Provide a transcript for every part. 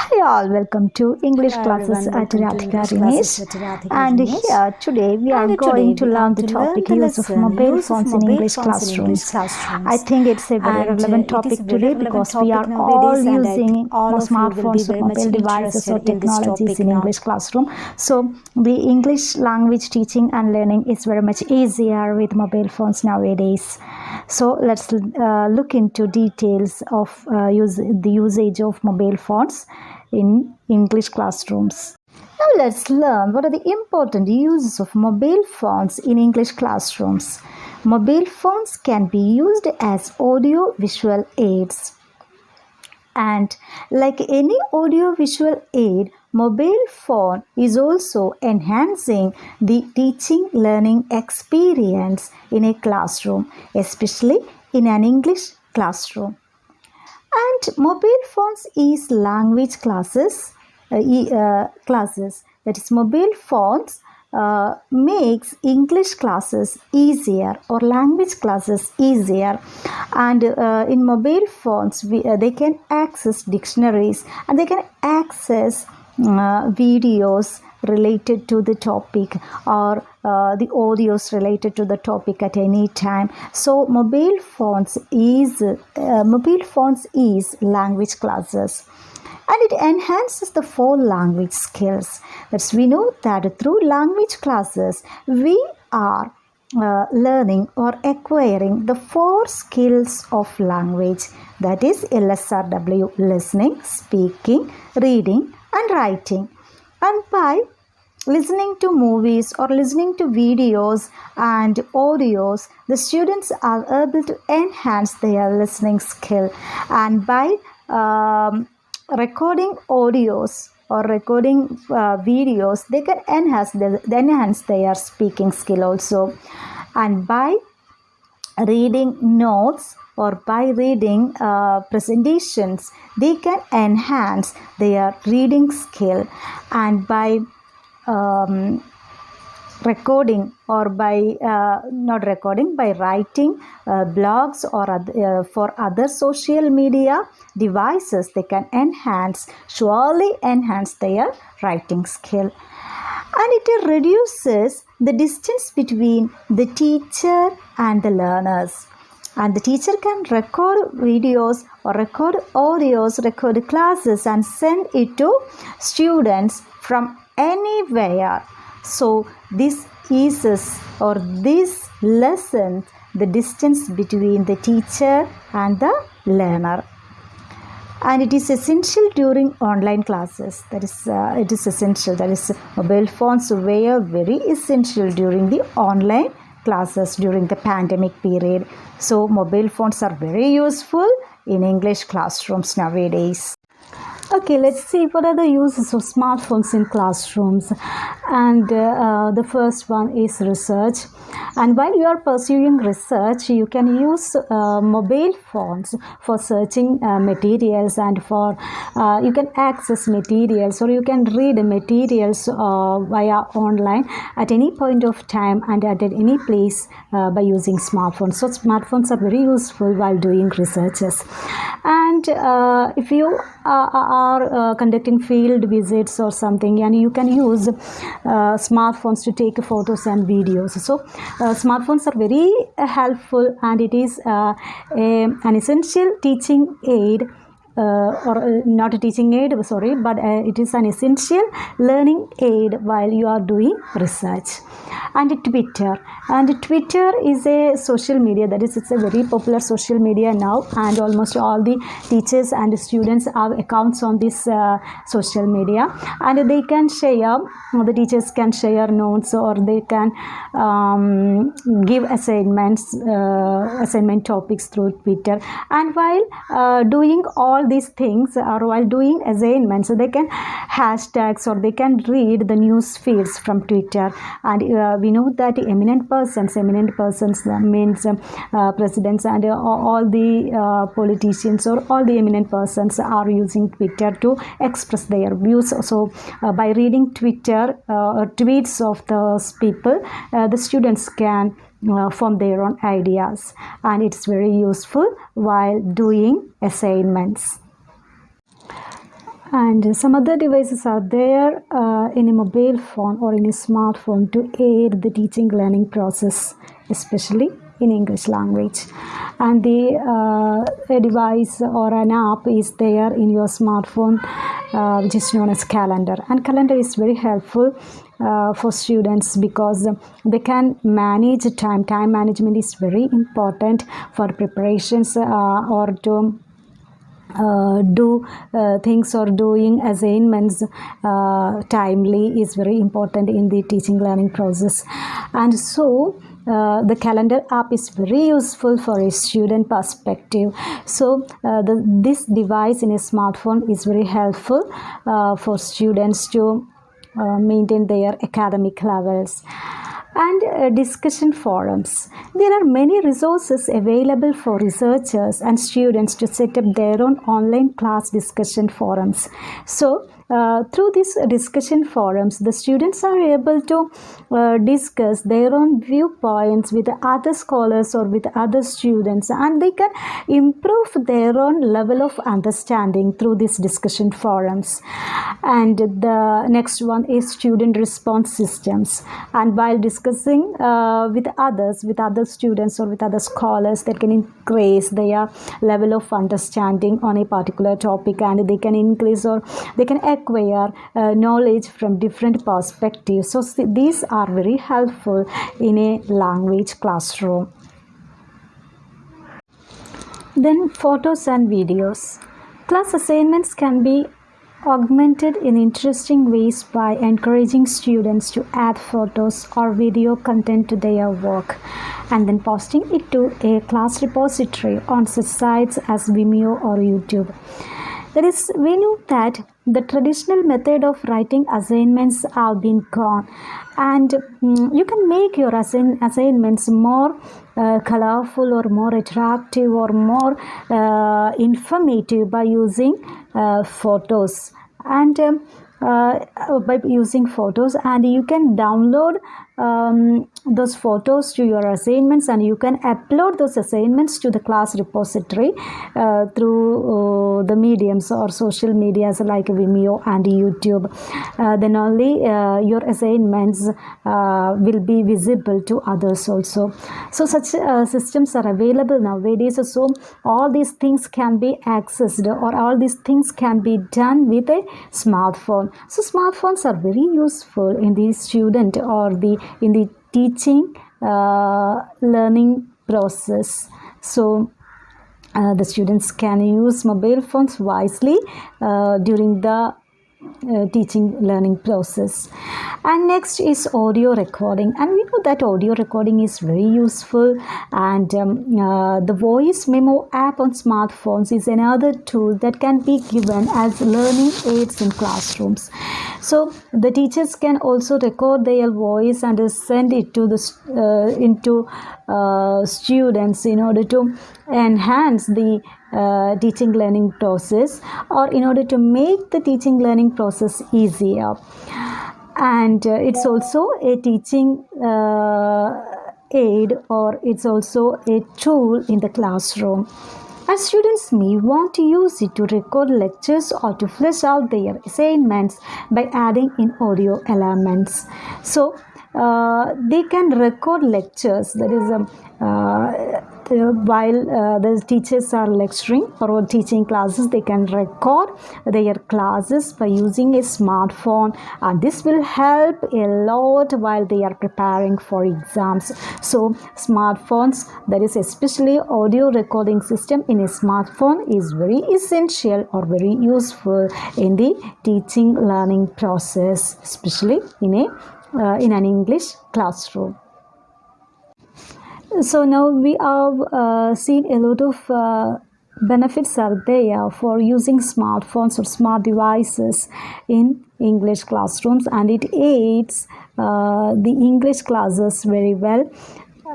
Hi all, welcome to English Hi classes everyone, at welcome to RADHIKA English Rinesh. classes at RADHIKA And Rinesh. here today we are going to learn the topic use of mobile phones in English classrooms. I think it's a very relevant topic today because we are all using smartphones or mobile devices or technologies in English classroom. So the English language teaching and learning is very much easier with mobile phones nowadays. So let's look into details of the usage of mobile phones in English classrooms. Now let's learn what are the important uses of mobile phones in English classrooms. Mobile phones can be used as audio visual aids. And like any audio visual aid, mobile phone is also enhancing the teaching learning experience in a classroom, especially in an English classroom. And mobile phones is language classes. That is, mobile phones makes English classes easier or language classes easier. And in mobile phones, they can access dictionaries and they can access videos related to the topic or the audios related to the topic at any time. So mobile phones is language classes, and it enhances the 4 language skills. That's, we know that through language classes we are learning or acquiring the 4 skills of language, that is LSRW: listening, speaking, reading and writing. And by listening to movies or listening to videos and audios, the students are able to enhance their listening skill. And by recording audios or recording videos, they can enhance their speaking skill also. And by reading notes or by reading presentations, they can enhance their reading skill. And by recording or by by writing blogs or for other social media devices, they can surely enhance their writing skill. And it reduces the distance between the teacher and the learners. And the teacher can record videos or record audios, record classes and send it to students from anywhere. So this eases or this lessens the distance between the teacher and the learner. And it is essential during online classes. That is, it is essential. That is, mobile phones were very essential during the online classes during the pandemic period. So mobile phones are very useful in English classrooms nowadays. Okay, let's see what are the uses of smartphones in classrooms. And the first one is research. And while you are pursuing research, you can use mobile phones for searching materials, and for you can access materials or you can read materials via online at any point of time and at any place by using smartphones. So smartphones are very useful while doing researches. And if you are conducting field visits or something, and you can use smartphones to take photos and videos. So smartphones are very helpful, and it is an essential teaching aid. Or not a teaching aid, sorry, but it is an essential learning aid while you are doing research. And Twitter is a social media, that is, it's a very popular social media now, and almost all the teachers and students have accounts on this social media, and they can share, the teachers can share notes, or they can give assignment topics through Twitter. And while doing all these things, or while doing assignments, so they can hashtags or they can read the news feeds from Twitter. And we know that eminent persons means presidents and all the politicians or all the eminent persons are using Twitter to express their views. So by reading Twitter tweets of those people, the students can form their own ideas, and it's very useful while doing assignments. And some other devices are there in a mobile phone or in a smartphone to aid the teaching learning process, especially in English language. And a device or an app is there in your smartphone which is known as calendar. And calendar is very helpful for students because they can manage time. Time management is very important for preparations or to do things or doing assignments timely is very important in the teaching learning process. And so the calendar app is very useful for a student perspective. So this device in a smartphone is very helpful for students to maintain their academic levels. And discussion forums. There are many resources available for researchers and students to set up their own online class discussion forums. So through these discussion forums, the students are able to discuss their own viewpoints with other scholars or with other students, and they can improve their own level of understanding through these discussion forums. And the next one is student response systems. And while discussing with other students or with other scholars, that can increase their level of understanding on a particular topic, and they can increase or they can acquire knowledge from different perspectives. So these are very helpful in a language classroom. Then photos and videos. Class assignments can be augmented in interesting ways by encouraging students to add photos or video content to their work and then posting it to a class repository on such sites as Vimeo or YouTube. That is, we know that the traditional method of writing assignments have been gone, and you can make your assignments more colorful or more attractive or more informative by using photos. And by using photos, and you can download those photos to your assignments, and you can upload those assignments to the class repository through the mediums or social medias like Vimeo and YouTube. Then only your assignments will be visible to others also. So such systems are available nowadays. So all these things can be accessed, or all these things can be done with a smartphone. So smartphones are very useful in the student or in the teaching learning process. So the students can use mobile phones wisely during the teaching learning process. And next is audio recording, and we know that audio recording is very useful, and the voice memo app on smartphones is another tool that can be given as learning aids in classrooms. So the teachers can also record their voice and send it to the into students in order to enhance the teaching learning process, or in order to make the teaching learning process easier. And it's also a teaching aid, or it's also a tool in the classroom. And students may want to use it to record lectures or to flesh out their assignments by adding in audio elements. So they can record lectures, that is while the teachers are lecturing or teaching classes, they can record their classes by using a smartphone, and this will help a lot while they are preparing for exams. So smartphones, that is especially audio recording system in a smartphone, is very essential or very useful in the teaching learning process, especially in an English classroom. So now we have seen a lot of benefits are there for using smartphones or smart devices in English classrooms, and it aids the English classes very well.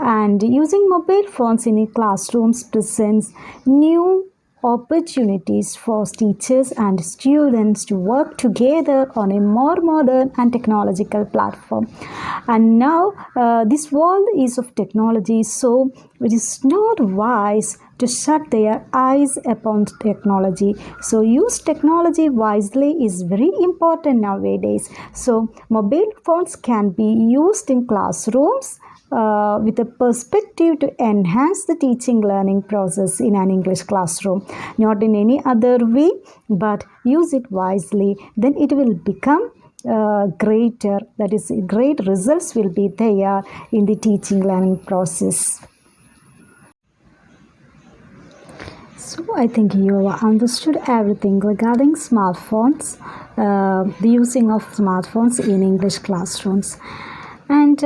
And using mobile phones in classrooms presents new opportunities for teachers and students to work together on a more modern and technological platform. And now this world is of technology, so it is not wise to shut their eyes upon technology. So use technology wisely is very important nowadays. So mobile phones can be used in classrooms with a perspective to enhance the teaching learning process in an English classroom, not in any other way, but use it wisely. Then it will become greater, that is, great results will be there in the teaching learning process. So I think you understood everything regarding smartphones, the using of smartphones in English classrooms. And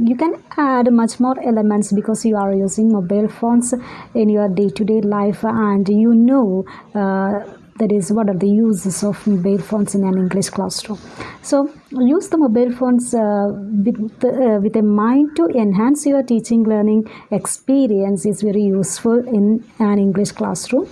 you can add much more elements because you are using mobile phones in your day-to-day life, and you know that is what are the uses of mobile phones in an English classroom. So use the mobile phones with a mind to enhance your teaching learning experience is very useful in an English classroom.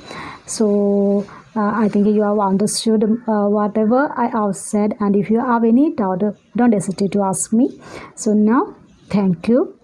So I think you have understood whatever I have said, and if you have any doubt, don't hesitate to ask me. So now, thank you.